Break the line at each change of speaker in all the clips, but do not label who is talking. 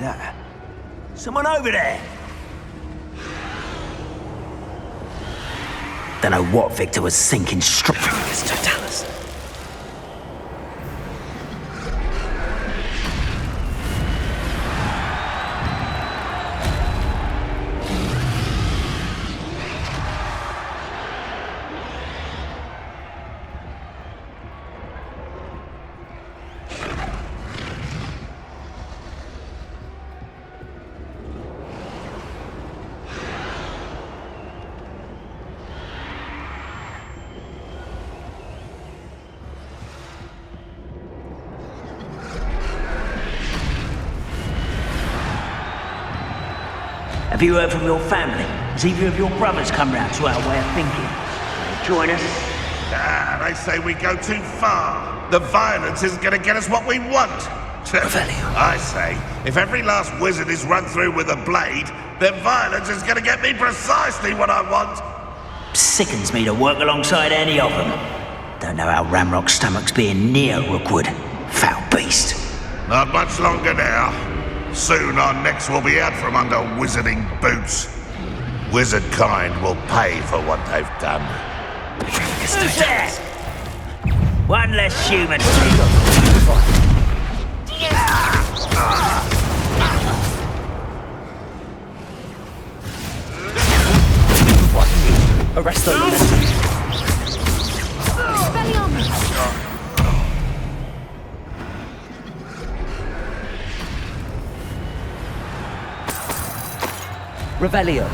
that? Someone over there! Don't know what Victor was thinking. Totalis. Have you heard from your family? Has either of your brothers come round to our way of thinking? Join us?
They say we go too far. The violence isn't going to get us what we want. I say, if every last wizard is run through with a blade, then violence is going to get me precisely what I want.
Sickens me to work alongside any of them. Don't know how Ramrock's stomach's being near Rookwood. Foul beast.
Not much longer now. Soon our necks will be out from under wizarding boots. Wizard kind will pay for what they've done.
Who's there? One less human.
Arrest them. Revelio.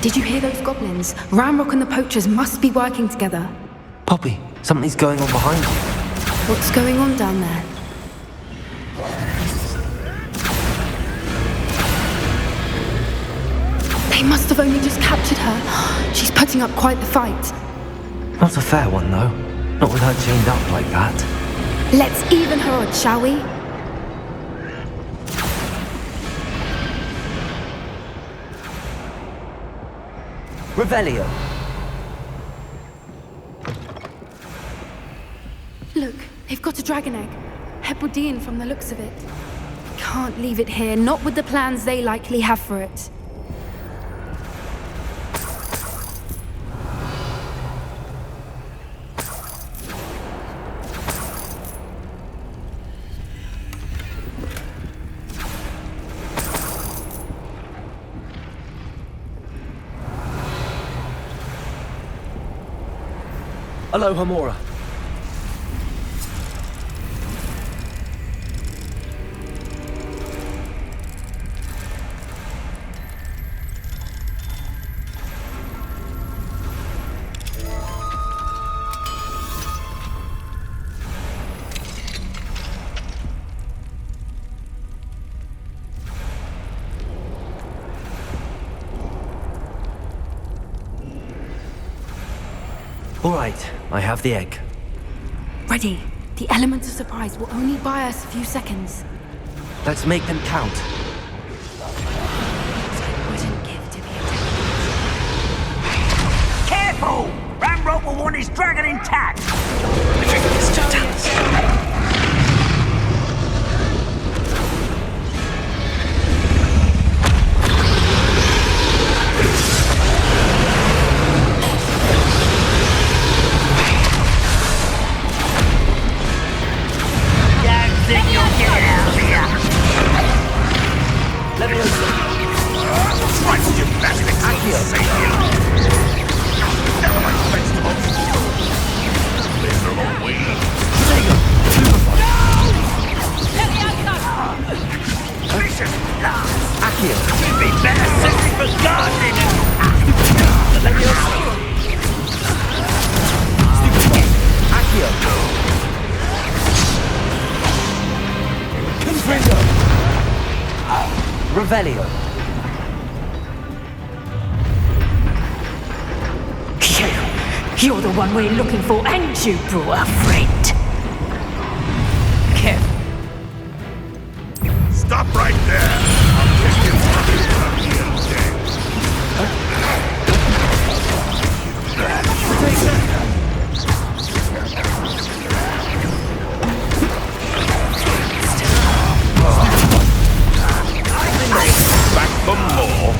Did you hear those goblins? Ramrock and the poachers must be working together.
Poppy, something's going on behind you.
What's going on down there? They must have only just captured her. She's putting up quite the fight.
Not a fair one, though. Not with her chained up like that.
Let's even her odds, shall we?
Revelio.
Look, they've got a dragon egg. Hebridean from the looks of it. Can't leave it here, not with the plans they likely have for it.
Aloha Mora. All right, I have the egg.
Ready. The element of surprise will only buy us a few seconds.
Let's make them count.
Wouldn't give to be
Careful! Ramrock will want his dragon intact!
Revelio.
You're the one we're looking for, and you brought a friend. Careful.
Stop right there! I'll kick you from back for more.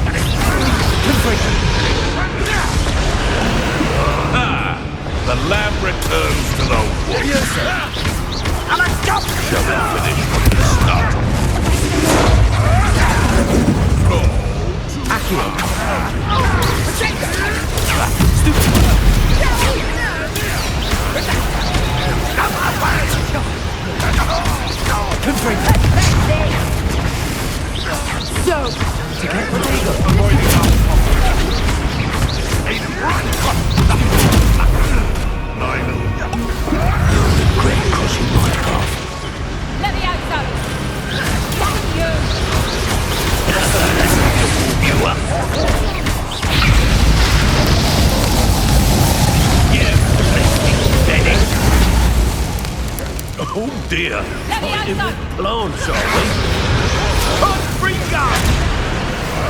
The lab returns to the wolf. Yes, sir. Shall we finish from the start?
Let me out, Sally. Damn you!
You up? Yeah, steady. Oh dear.
Let me out, son.
Plants, are we? Hot free gun!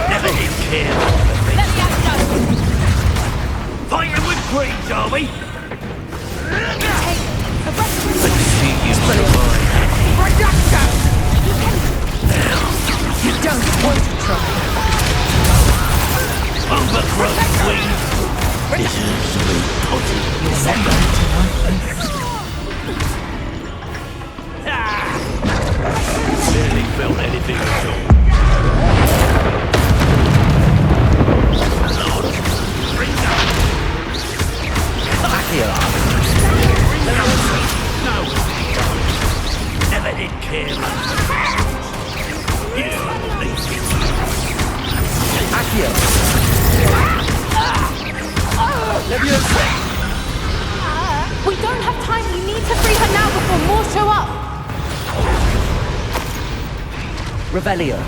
Never did care.
Let me out, son.
Fighting with brains, are we?
The rest of
Let's see you survive.
You don't want to try.
Overgrown weed. Deserves to be potted. Barely felt anything at all. Lord, bring that. Back here. No. Never did care much. You leave it.
Accio.
We don't have time. We need to free her now before more show up.
Revelio.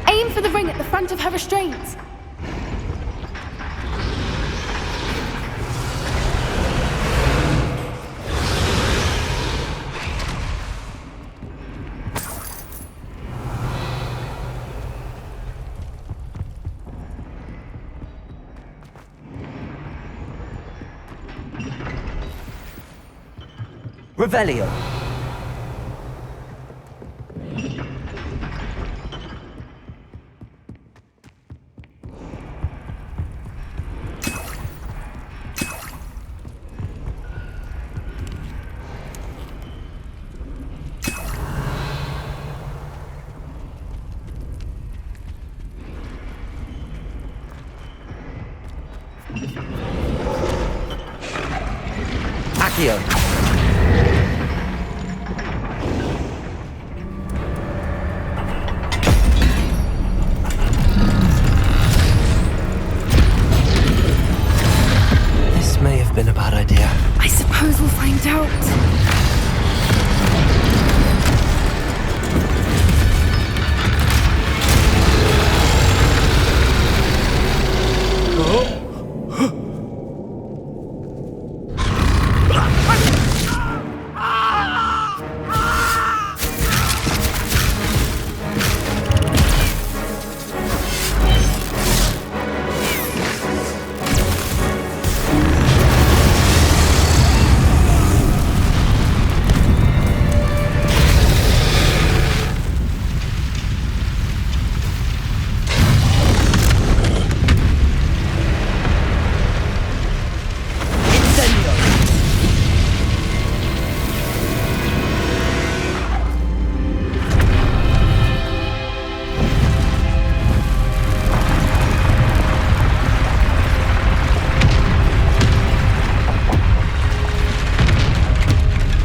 Aim for the ring at the front of her restraints.
Revelio. Accio. This may have been a bad idea.
I suppose we'll find out.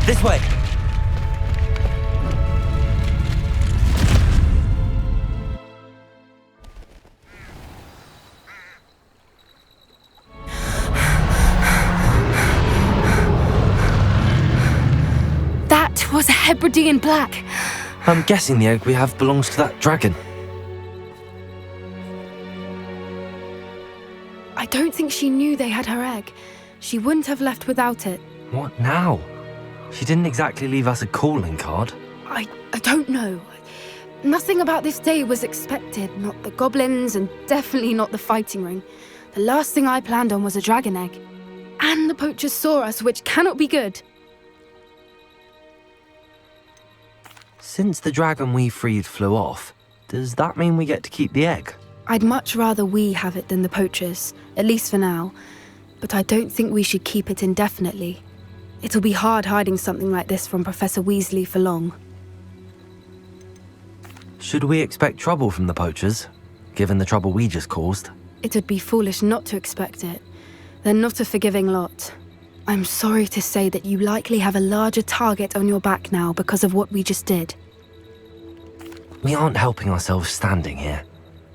This way. It was a Hebridean black.
I'm guessing the egg we have belongs to that dragon.
I don't think she knew they had her egg. She wouldn't have left without it.
What now? She didn't exactly leave us a calling card.
I don't know. Nothing about this day was expected. Not the goblins, and definitely not the fighting ring. The last thing I planned on was a dragon egg. And the poachers saw us, which cannot be good.
Since the dragon we freed flew off, does that mean we get to keep the egg?
I'd much rather we have it than the poachers, at least for now. But I don't think we should keep it indefinitely. It'll be hard hiding something like this from Professor Weasley for long.
Should we expect trouble from the poachers, given the trouble we just caused?
It would be foolish not to expect it. They're not a forgiving lot. I'm sorry to say that you likely have a larger target on your back now because of what we just did.
We aren't helping ourselves standing here.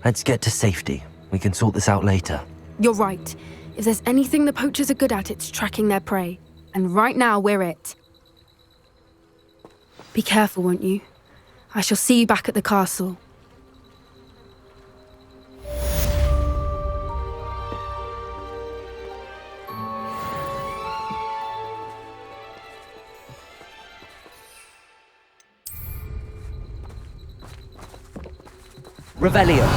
Let's get to safety. We can sort this out later.
You're right. If there's anything the poachers are good at, it's tracking their prey. And right now, we're it. Be careful, won't you? I shall see you back at the castle.
Revelio.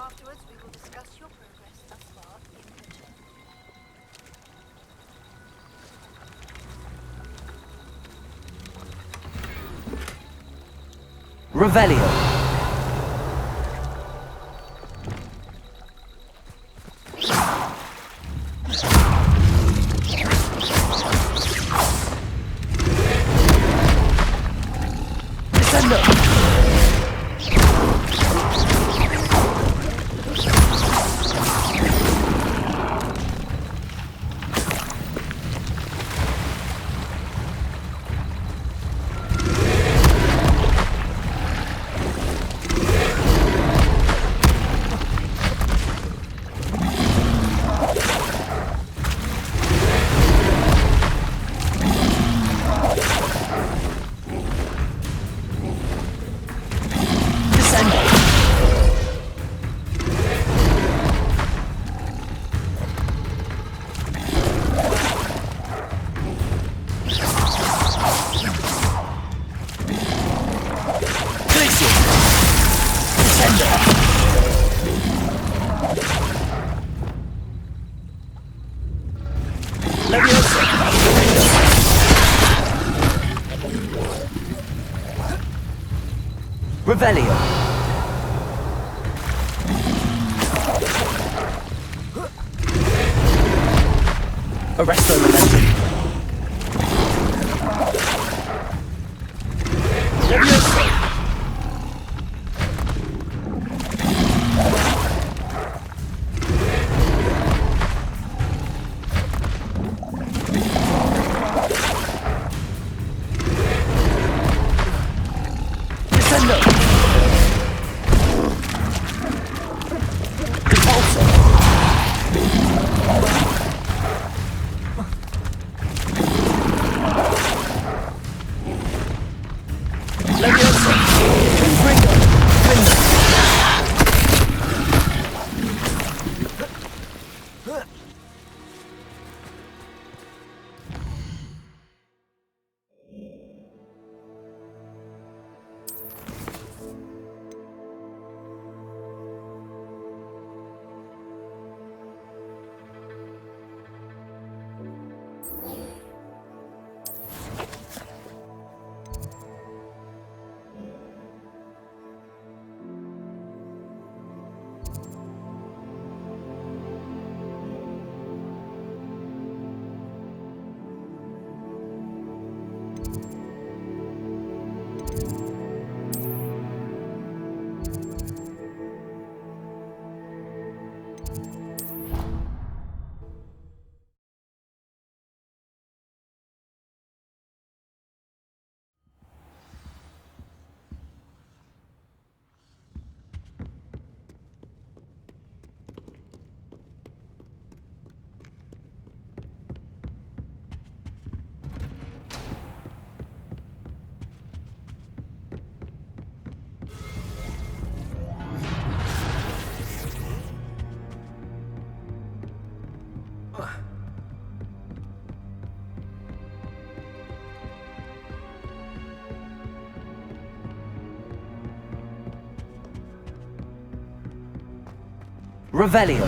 Afterwards, we will discuss your progress thus far in return.
Revelio. Revelio. Arresto Memento. Leviosa. Revelio.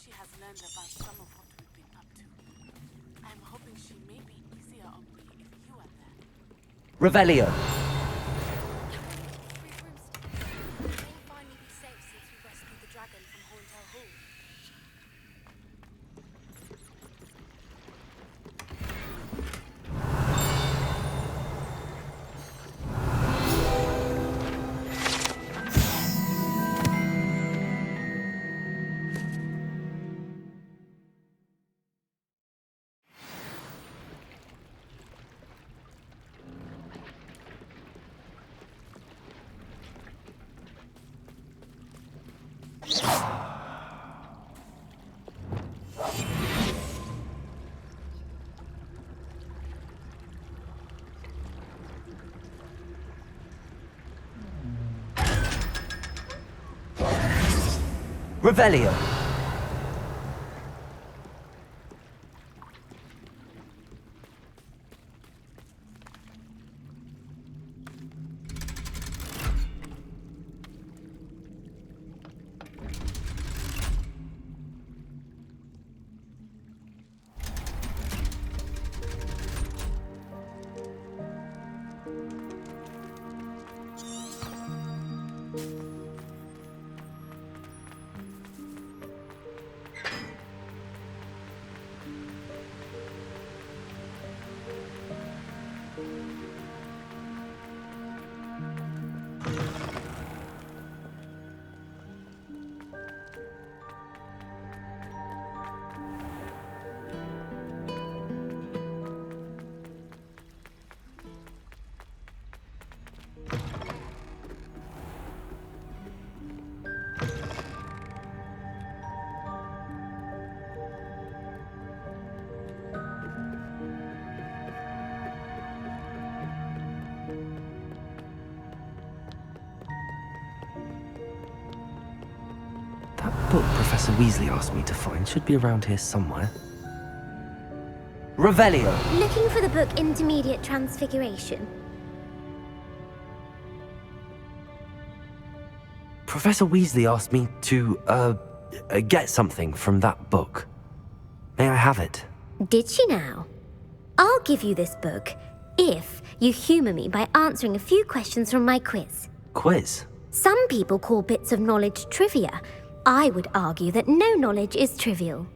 She has learned about some of what we've been up to. I'm hoping she may be easier on me if you are there.
Revelio.
Free Broomstick. May finally be safe since we rescued the dragon from Horntail Hall.
Revelio. That book Professor Weasley asked me to find should be around here somewhere. Revelio!
Looking for the book Intermediate Transfiguration?
Professor Weasley asked me to, get something from that book. May I have it?
Did she now? I'll give you this book if you humour me by answering a few questions from my quiz.
Quiz?
Some people call bits of knowledge trivia. I would argue that no knowledge is trivial.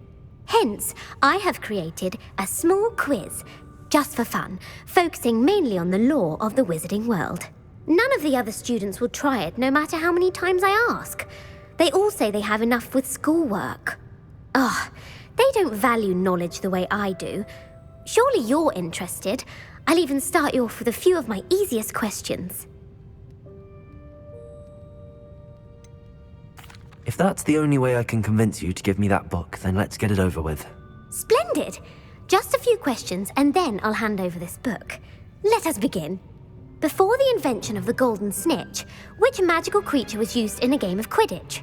Hence, I have created a small quiz, just for fun, focusing mainly on the lore of the wizarding world. None of the other students will try it, no matter how many times I ask. They all say they have enough with schoolwork. Ugh, they don't value knowledge the way I do. Surely you're interested. I'll even start you off with a few of my easiest questions.
If that's the only way I can convince you to give me that book, then let's get it over with.
Splendid! Just a few questions and then I'll hand over this book. Let us begin. Before the invention of the golden snitch, which magical creature was used in a game of Quidditch?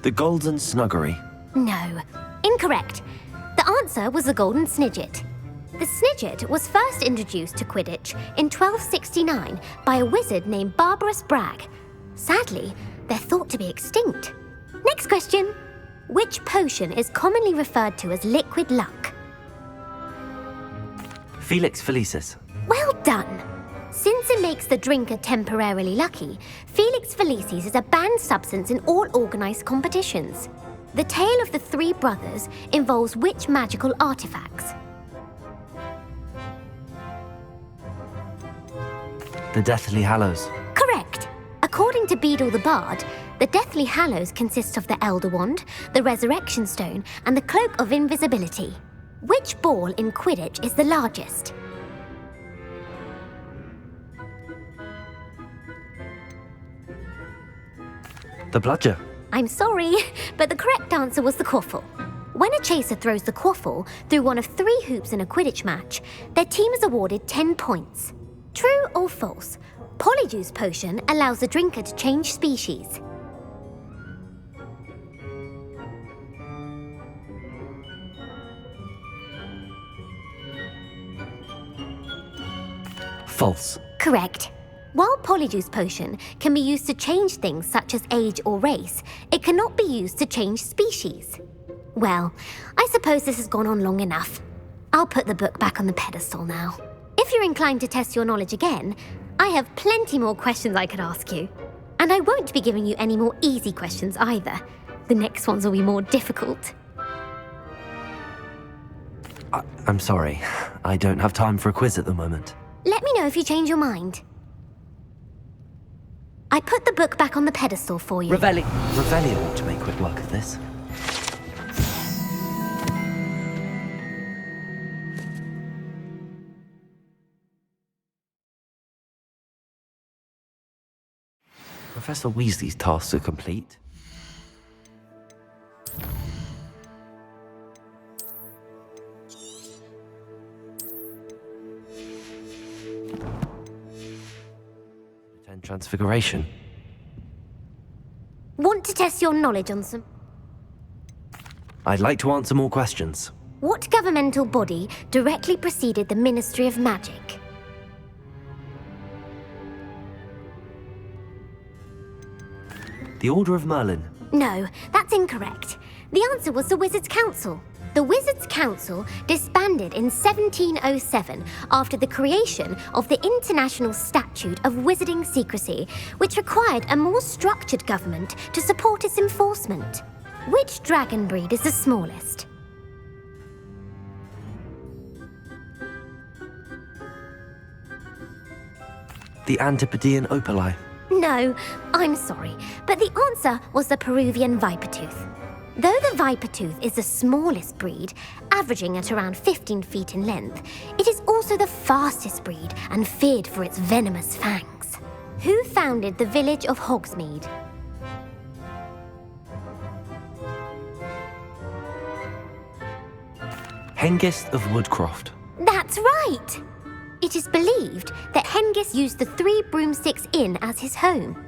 The Golden Snuggery.
No, incorrect. The answer was the golden snidget. The snidget was first introduced to Quidditch in 1269 by a wizard named Barbarous Bragg. Sadly, they're thought to be extinct. Next question. Which potion is commonly referred to as liquid luck?
Felix Felicis.
Well done. Since it makes the drinker temporarily lucky, Felix Felicis is a banned substance in all organised competitions. The tale of the three brothers involves which magical artifacts?
The Deathly Hallows.
Correct. According to Beadle the Bard, the Deathly Hallows consists of the Elder Wand, the Resurrection Stone, and the Cloak of Invisibility. Which ball in Quidditch is the largest?
The Bludger.
I'm sorry, but the correct answer was the quaffle. When a chaser throws the quaffle through one of 3 hoops in a Quidditch match, their team is awarded 10 points. True or false? Polyjuice potion allows the drinker to change species.
False.
Correct. While Polyjuice potion can be used to change things such as age or race, it cannot be used to change species. Well, I suppose this has gone on long enough. I'll put the book back on the pedestal now. If you're inclined to test your knowledge again, I have plenty more questions I could ask you. And I won't be giving you any more easy questions either. The next ones will be more difficult.
I'm sorry. I don't have time for a quiz at the moment.
Let me know if you change your mind. I put the book back on the pedestal for you.
Revelio ought to make quick work of this. Professor Weasley's tasks are complete. Transfiguration.
Want to test your knowledge on some...
I'd like to answer more questions.
What governmental body directly preceded the Ministry of Magic?
The Order of Merlin.
No, that's incorrect. The answer was the Wizards' Council. The Wizards' Council disbanded in 1707 after the creation of the International Statute of Wizarding Secrecy, which required a more structured government to support its enforcement. Which dragon breed is the smallest?
The Antipodean Opali.
No, I'm sorry, but the answer was the Peruvian Vipertooth. Though the Vipertooth is the smallest breed, averaging at around 15 feet in length, it is also the fastest breed and feared for its venomous fangs. Who founded the village of
Hengist of Woodcroft.
That's right! It is believed that Hengist used the Three Broomsticks Inn as his home.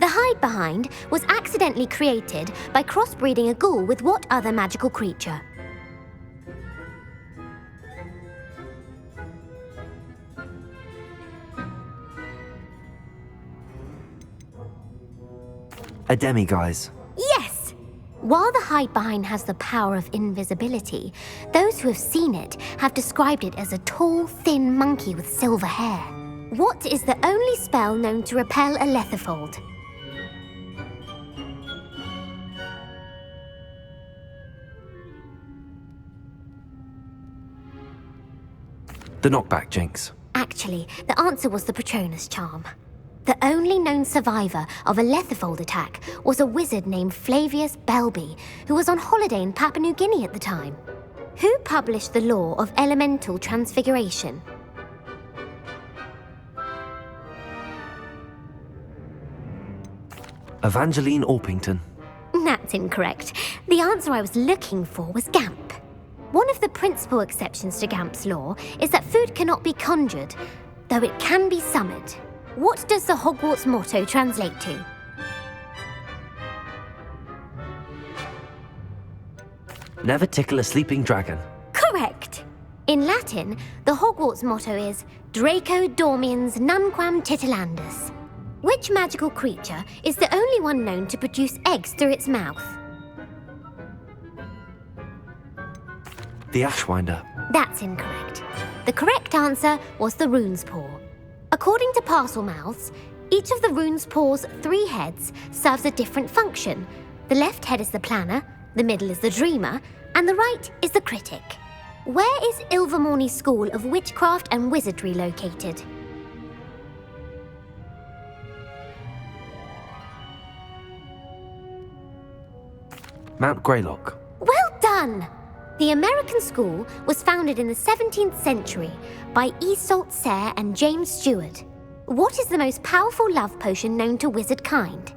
The hide-behind was accidentally created by crossbreeding a ghoul with what other magical creature?
A demiguise.
Yes! While the hide-behind has the power of invisibility, those who have seen it have described it as a tall, thin monkey with silver hair. What is the only spell known to repel a lethifold?
The knockback jinx.
Actually, the answer was the Patronus charm. The only known survivor of a lethifold attack was a wizard named Flavius Belby, who was on holiday in Papua New Guinea at the time. Who published the law of elemental transfiguration?
Evangeline Orpington.
That's incorrect. The answer I was looking for was Gamp. One of the principal exceptions to Gamp's law is that food cannot be conjured, though it can be summoned. What does the Hogwarts motto translate to?
Never tickle a sleeping dragon.
Correct. In Latin, the Hogwarts motto is Draco dormiens nunquam titilandus. Which magical creature is the only one known to produce eggs through its mouth?
The Ashwinder.
That's incorrect. The correct answer was the Rune's Paw. According to Parselmouths, each of the Rune's Paw's 3 heads serves a different function. The left head is the planner, the middle is the dreamer, and the right is the critic. Where is Ilvermorny School of Witchcraft and Wizardry located?
Mount Greylock.
Well done! The American school was founded in the 17th century by Iseult Sayre and James Stewart. What is the most powerful love potion known to wizard kind?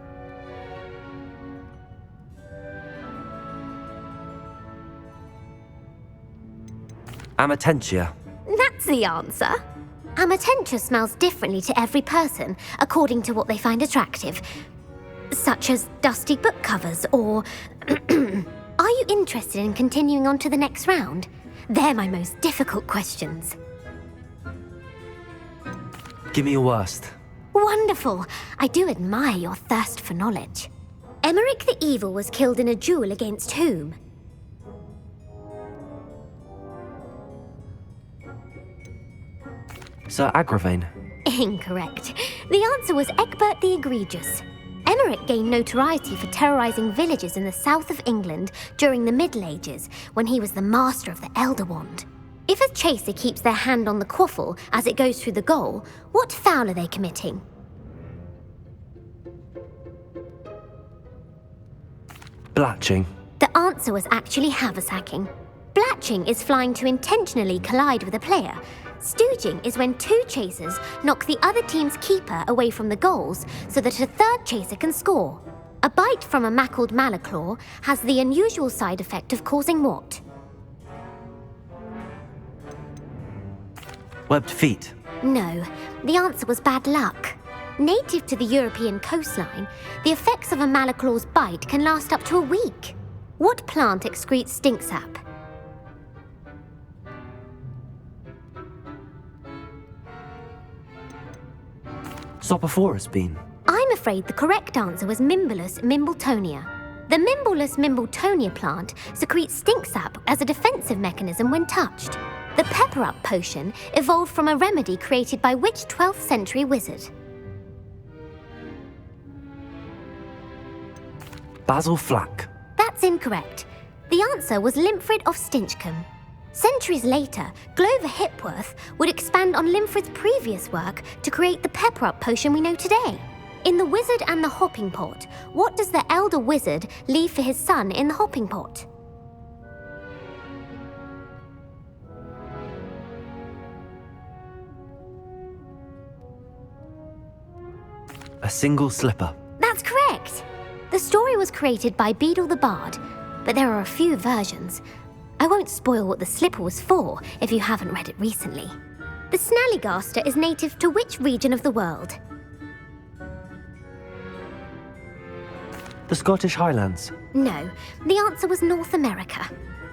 Amatentia.
That's the answer. Amatentia smells differently to every person, according to what they find attractive, such as dusty book covers or... Are you interested in continuing on to the next round? They're my most difficult questions.
Give me your worst.
Wonderful. I do admire your thirst for knowledge. Emmerich the Evil was killed in a duel against whom?
Sir Agravain.
Incorrect. The answer was Egbert the Egregious. Emmerich gained notoriety for terrorizing villages in the south of England during the Middle Ages, when he was the master of the Elder Wand. If a chaser keeps their hand on the quaffle as it goes through the goal, what foul are they committing?
Blatching.
The answer was actually haversacking. Blatching is flying to intentionally collide with a player. Stooging is when 2 chasers knock the other team's keeper away from the goals so that a 3rd chaser can score. A bite from a mackled malaclaw has the unusual side effect of causing what?
Webbed feet.
No, the answer was bad luck. Native to the European coastline, the effects of a malaclaw's bite can last up to a week. What plant excretes stink sap?
Sopophorus bean.
I'm afraid the correct answer was Mimbulus mimbletonia. The Mimbulus mimbletonia plant secretes stink sap as a defensive mechanism when touched. The pepper-up potion evolved from a remedy created by which 12th century wizard?
Basil Flack.
That's incorrect. The answer was Limfrid of Stinchcombe. Centuries later, Glover Hipworth would expand on Limfrid's previous work to create the pepper-up potion we know today. In The Wizard and the Hopping Pot, what does the elder wizard leave for his son in the hopping pot?
A single slipper.
That's correct. The story was created by Beadle the Bard, but there are a few versions. I won't spoil what the slipper was for if you haven't read it recently. The Snallygaster is native to which region of the world?
The Scottish Highlands.
No, the answer was North America.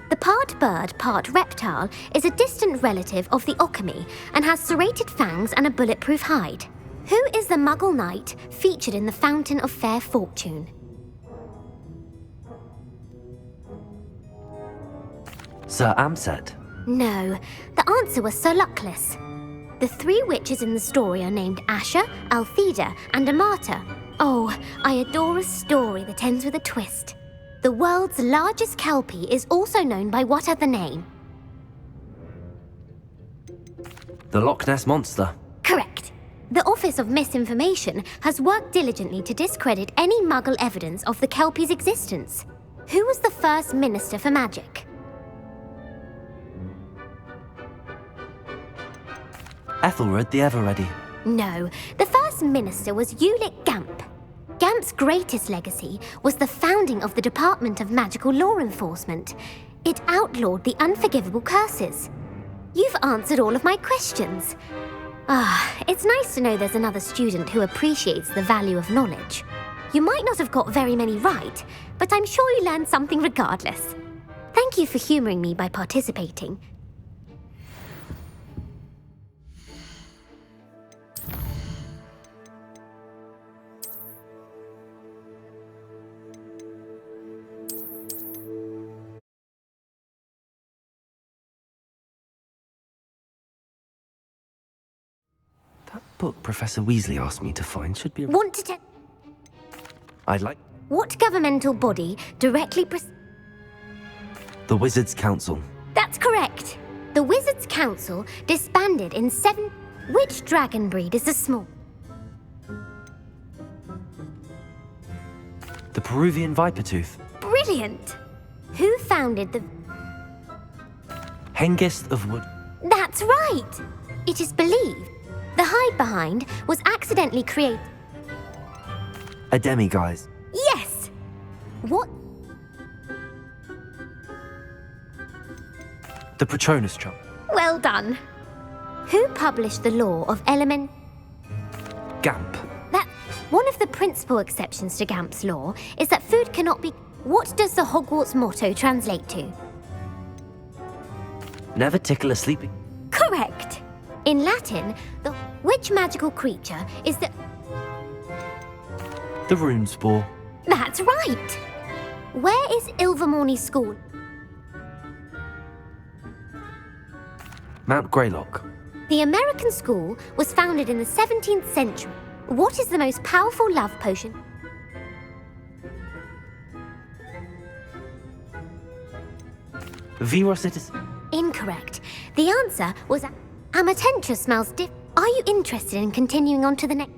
The part bird, part reptile is a distant relative of the Occamy and has serrated fangs and a bulletproof hide. Who is the Muggle knight featured in the Fountain of Fair Fortune?
Sir Amset.
No, the answer was Sir Luckless. The three witches in the story are named Asher, Altheda, and Amata. Oh, I adore a story that ends with a twist. The world's largest kelpie is also known by what other name?
The Loch Ness Monster.
Correct. The Office of Misinformation has worked diligently to discredit any Muggle evidence of the kelpie's existence. Who was the first Minister for Magic?
Ethelred the Ever-Ready.
No, the first minister was Ulick Gamp. Gamp's greatest legacy was the founding of the Department of Magical Law Enforcement. It outlawed the unforgivable curses. You've answered all of my questions. It's nice to know there's another student who appreciates the value of knowledge. You might not have got very many right, but I'm sure you learned something regardless. Thank you for humouring me by participating.
That book Professor Weasley asked me to find should be...
Want to
I'd like...
What governmental body directly
The Wizards' Council.
That's correct. The Wizards' Council disbanded in 7... Which dragon breed is the small...
The Peruvian Vipertooth.
Brilliant! Who founded the...
Hengist of Wood.
That's right! It is believed the hide behind was accidentally created...
A demiguise.
Yes! What...
The Patronus Trump.
Well done. Who published the law of element...
Gamp.
That... One of the principal exceptions to Gamp's law is that food cannot be... What does the Hogwarts motto translate to?
Never tickle a sleeping...
Correct. In Latin, which magical creature is the...
The Rune Spore.
That's right. Where is Ilvermorny School?
Mount Greylock.
The American school was founded in the 17th century. What is the most powerful love potion?
Virositis.
Incorrect. The answer was Amatentra smells Are you interested in continuing on to the next?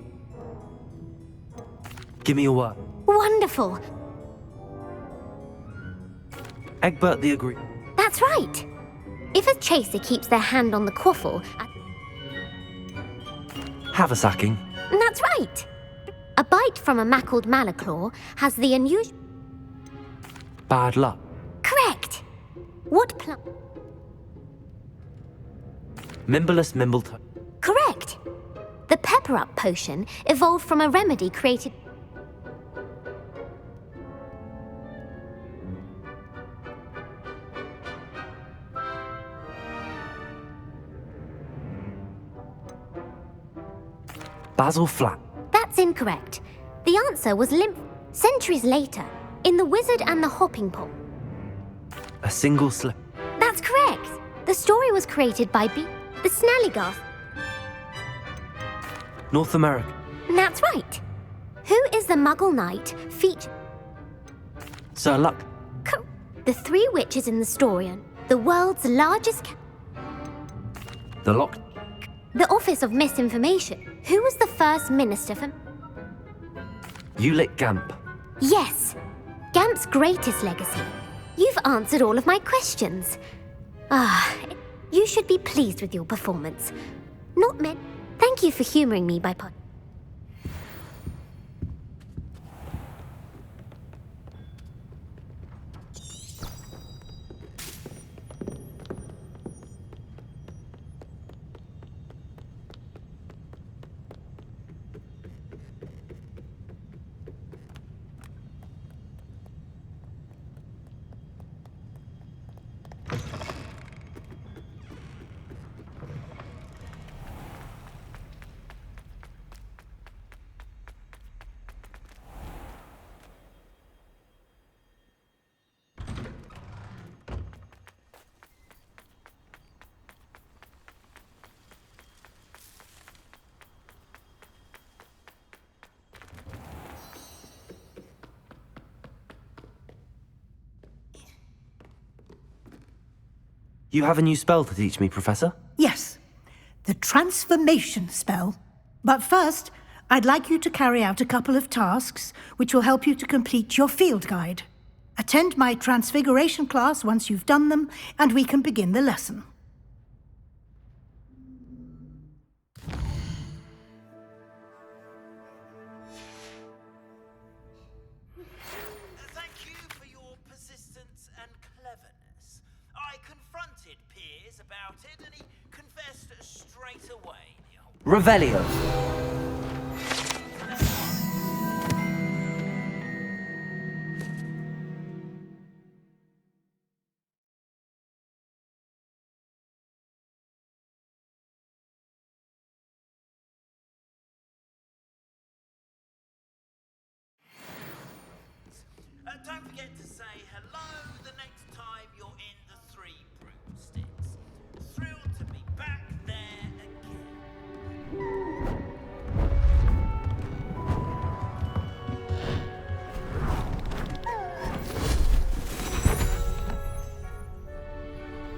Give me a word.
Wonderful.
Egbert the Agree.
That's right. If a chaser keeps their hand on the quaffle...
Have a sacking.
That's right. A bite from a mackled malaclaw has the unusual...
Bad luck.
Correct. What plant...
Mimbleless Mimbletoe.
Correct. The pepper-up potion evolved from a remedy created...
Basil Flat.
That's incorrect. The answer was centuries later, in The Wizard and the Hopping Pot.
A single slip.
That's correct. The story was created by the Snallygaster.
North America.
That's right. Who is the Muggle knight featured?
Sir Luck.
The three witches in the story are the world's largest...
The Loch...
The Office of Misinformation. Who was the first minister for...
Ulick Gamp.
Yes. Gamp's greatest legacy. You've answered all of my questions. You should be pleased with your performance. Not meant... Thank you for humouring me by
You have a new spell to teach me, Professor?
Yes, the transformation spell. But first, I'd like you to carry out a couple of tasks which will help you to complete your field guide. Attend my transfiguration class once you've done them, and we can begin the lesson.
Thank you for your persistence and cleverness. I confronted Piers about it, and he confessed straight away.
Revelio.
Don't forget to say hello the next time you're in the Three Broomsticks. Thrilled to be back there again.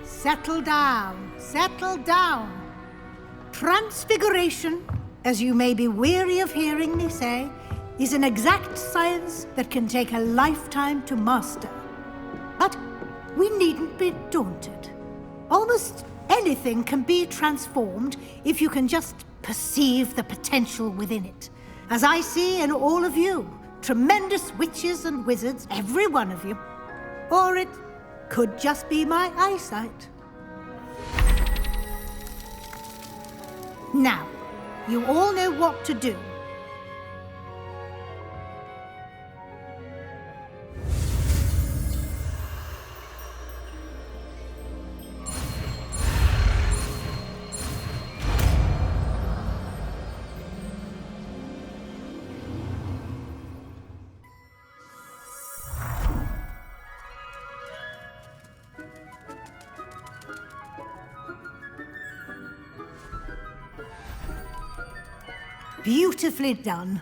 Settle down, settle down. Transfiguration, as you may be weary of hearing me say, is an exact science that can take a lifetime to master. But we needn't be daunted. Almost anything can be transformed if you can just perceive the potential within it. As I see in all of you, tremendous witches and wizards, every one of you. Or it could just be my eyesight. Now, you all know what to do. Beautifully done.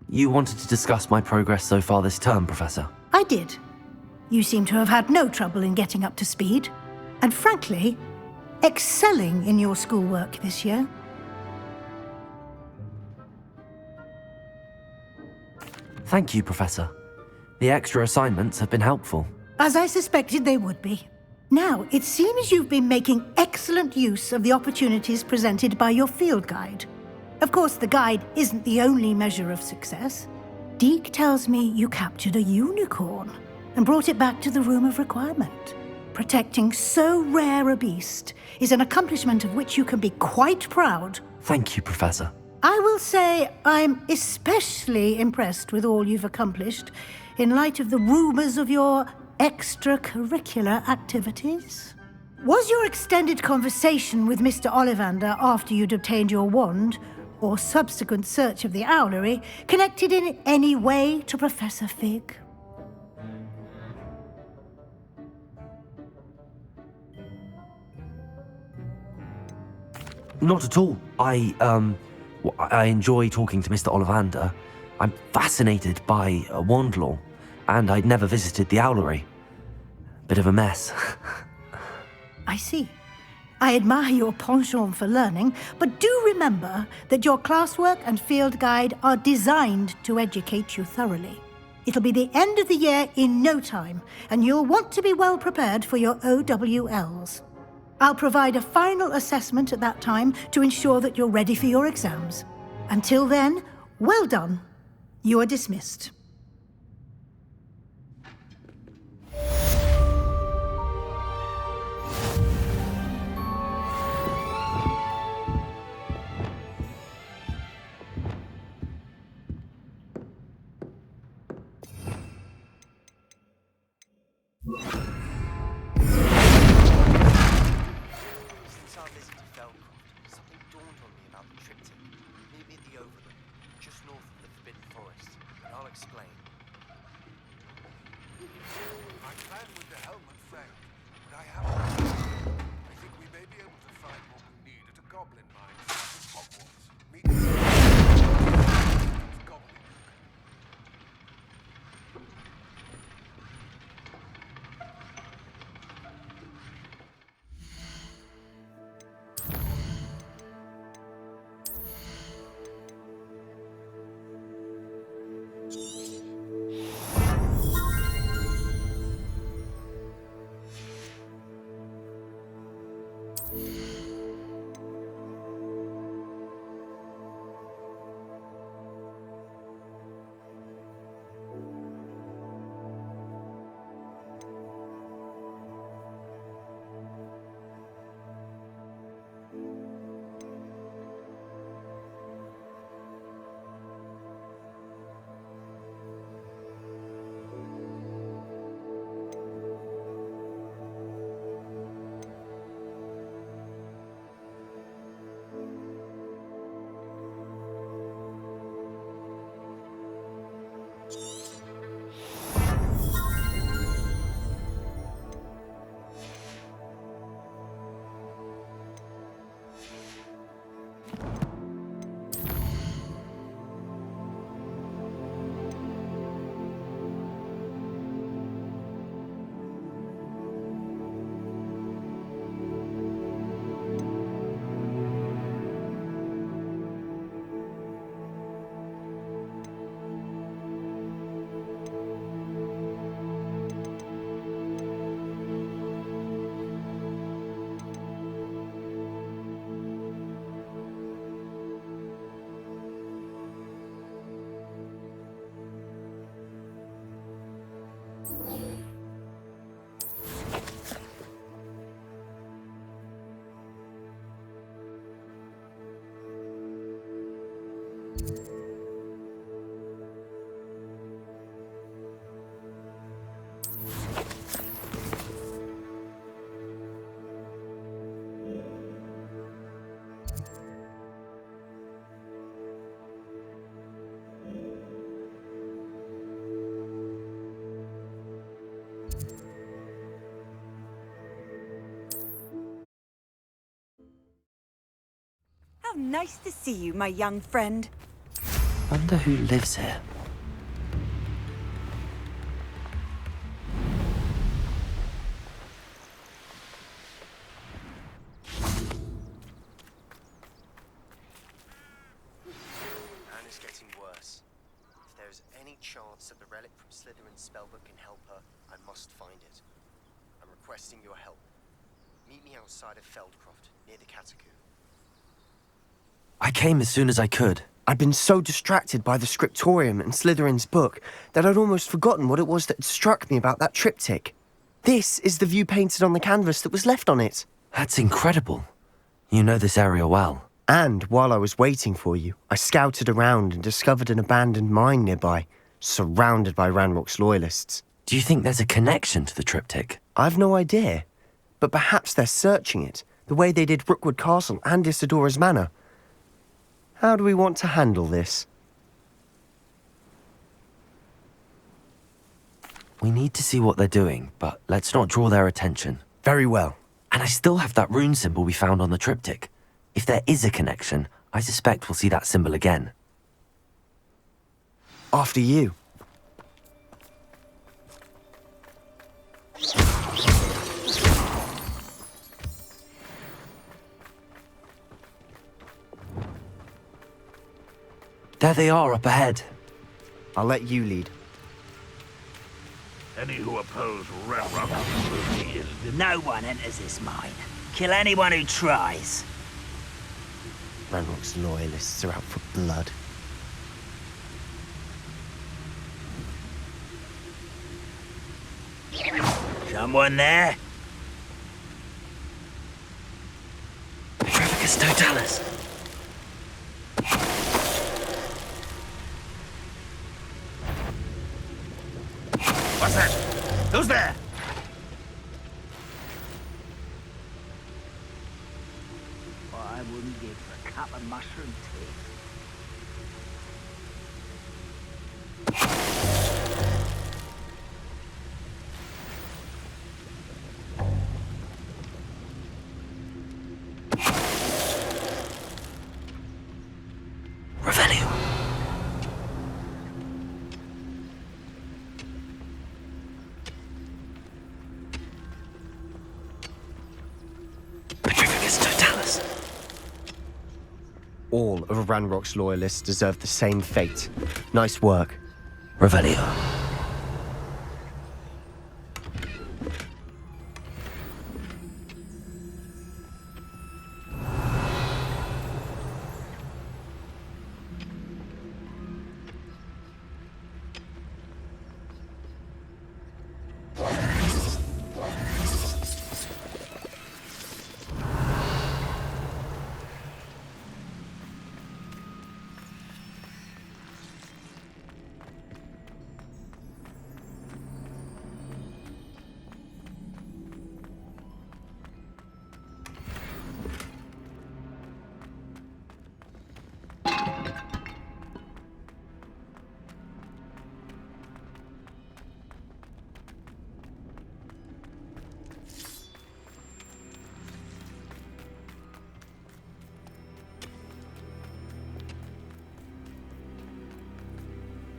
You wanted to discuss my progress so far this term, Professor?
I did. You seem to have had no trouble in getting up to speed, and frankly, excelling in your schoolwork this year.
Thank you, Professor. The extra assignments have been helpful.
As I suspected they would be. Now, it seems you've been making excellent use of the opportunities presented by your field guide. Of course, the guide isn't the only measure of success. Deke tells me you captured a unicorn and brought it back to the Room of Requirement. Protecting so rare a beast is an accomplishment of which you can be quite proud.
Thank you, Professor.
I will say I'm especially impressed with all you've accomplished in light of the rumors of your extracurricular activities. Was your extended conversation with Mr. Ollivander after you'd obtained your wand, or subsequent search of the owlery, connected in any way to Professor Fig?
Not at all. I enjoy talking to Mr. Ollivander. I'm fascinated by wand law, and I'd never visited the owlery. Bit of a mess.
I see. I admire your penchant for learning, but do remember that your classwork and field guide are designed to educate you thoroughly. It'll be the end of the year in no time, and you'll want to be well prepared for your OWLs. I'll provide a final assessment at that time to ensure that you're ready for your exams. Until then, well done. You are dismissed.
Since our visit to Felcroft, something dawned on me about the triptych. Maybe at the Overlook, just north
How nice to see you, my young friend.
Wonder who lives here.
Anna's getting worse. If there is any chance that the relic from Slytherin's spellbook can help her, I must find it. I'm requesting your help. Meet me outside of Feldcroft, near the Catacomb.
I came as soon as I could.
I'd been so distracted by the scriptorium and Slytherin's book that I'd almost forgotten what it was that struck me about that triptych. This is the view painted on the canvas that was left on it.
That's incredible. You know this area well.
And while I was waiting for you, I scouted around and discovered an abandoned mine nearby, surrounded by Ranrock's loyalists.
Do you think there's a connection to the triptych?
I've no idea, but perhaps they're searching it, the way they did Rookwood Castle and Isidora's Manor. How do we want to handle this?
We need to see what they're doing, but let's not draw their attention.
Very well.
And I still have that rune symbol we found on the triptych. If there is a connection, I suspect we'll see that symbol again.
After you.
There they are, up ahead.
I'll let you lead.
Any who oppose Ranrock.
No one enters this mine. Kill anyone who tries.
Ranrock's loyalists are out for blood.
Someone there?
Petrificus Totalis.
What's that? Who's there?
What I wouldn't give for a cup of mushroom tea.
Revelio. Petrificus Totalis.
All of Ranrock's loyalists deserve the same fate. Nice work.
Revelio.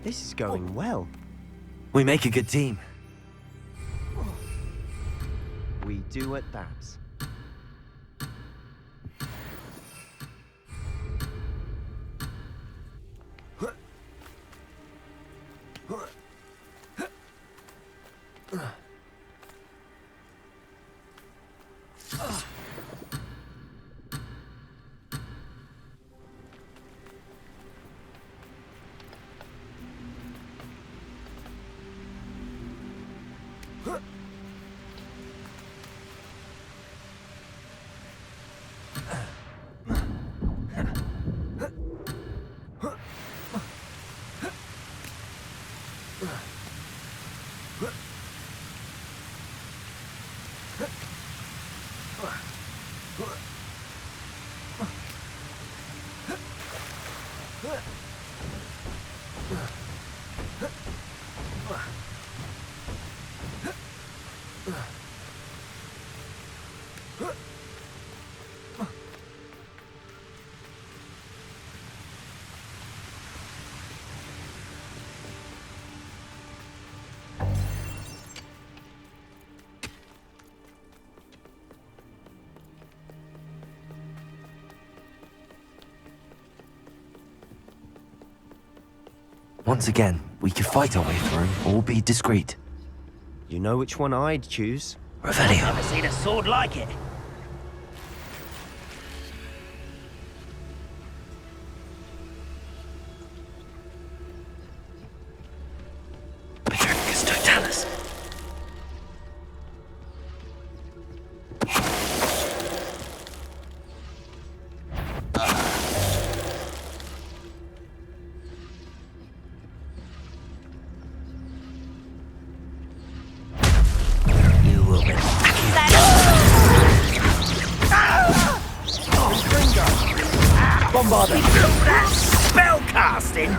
This is going well.
We make a good team.
We do at that.
Once again, we could fight our way through or be discreet.
You know which one I'd choose?
Revelio.
Never seen a sword like it.
Petrificus totalis. You will be
Bombarder. That spell casting.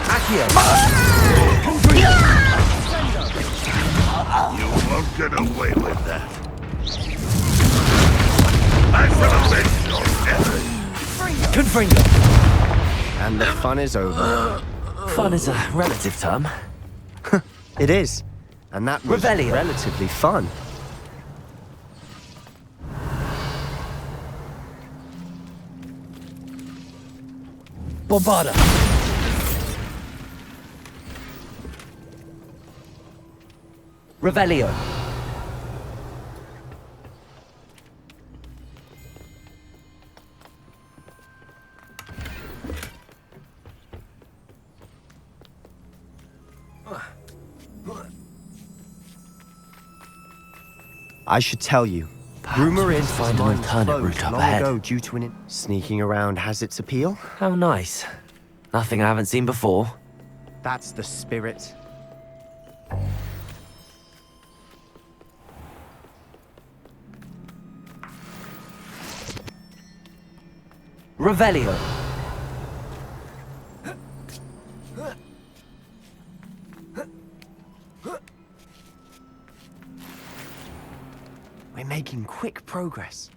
Accio!
You won't get away with that. I shall avenge your error.
Confringo!
And the fun is over.
Fun is a relative term.
It is. And that was
Revelio.
relatively fun.
Bombarda! Revelio!
I should tell you.
Perhaps
Rumor
we
is
can find an
mine was
alternate
closed
route up
long
ahead.
ago due to an sneaking around has its appeal.
How nice. Nothing I haven't seen before.
That's the spirit.
Revelio!
We're making quick progress.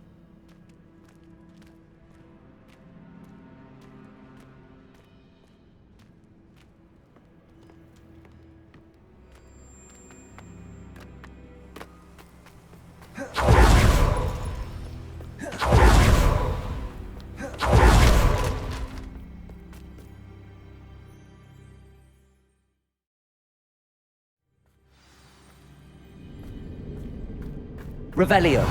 Revelio!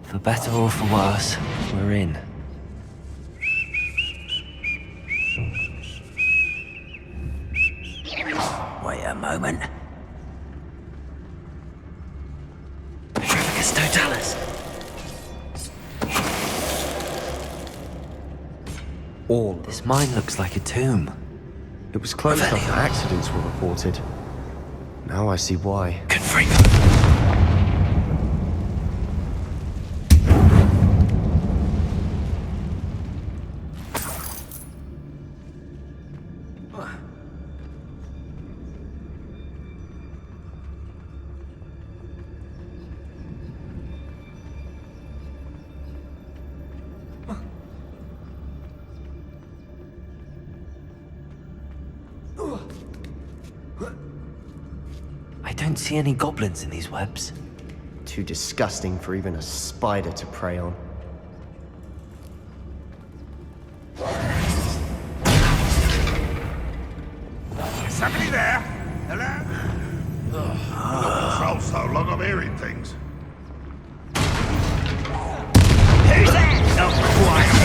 For better or for worse, we're in.
Wait a moment. Petrificus totalis.
All.
This mine looks like a tomb.
It was closed
Revelio.
after accidents were reported. Now I see why.
Confringo! I don't see any goblins in these webs.
Too disgusting for even a spider to prey on.
Is somebody there? Hello? Not patrol so long, I'm hearing things.
Who's that? Not quite.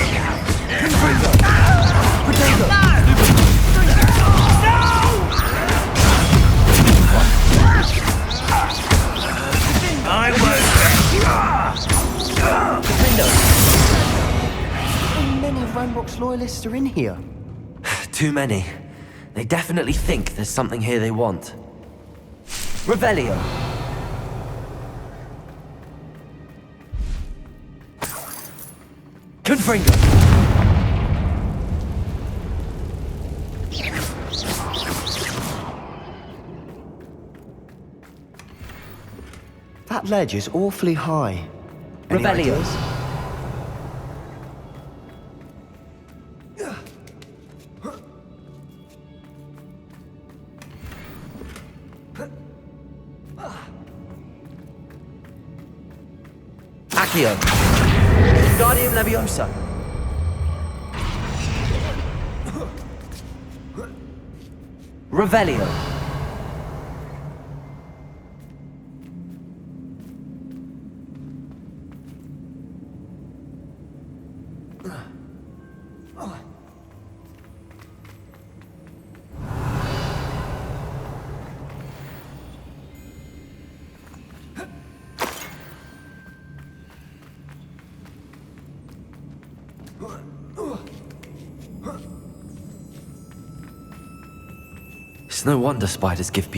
I
How many of Ranrock's loyalists are in here?
Too many. They definitely think there's something here they want. Revelio! Confringo!
That ledge is awfully high. Any
Revelio.
ideas?
Accio. Guardium Leviosa. Revelio. It's no wonder spiders give people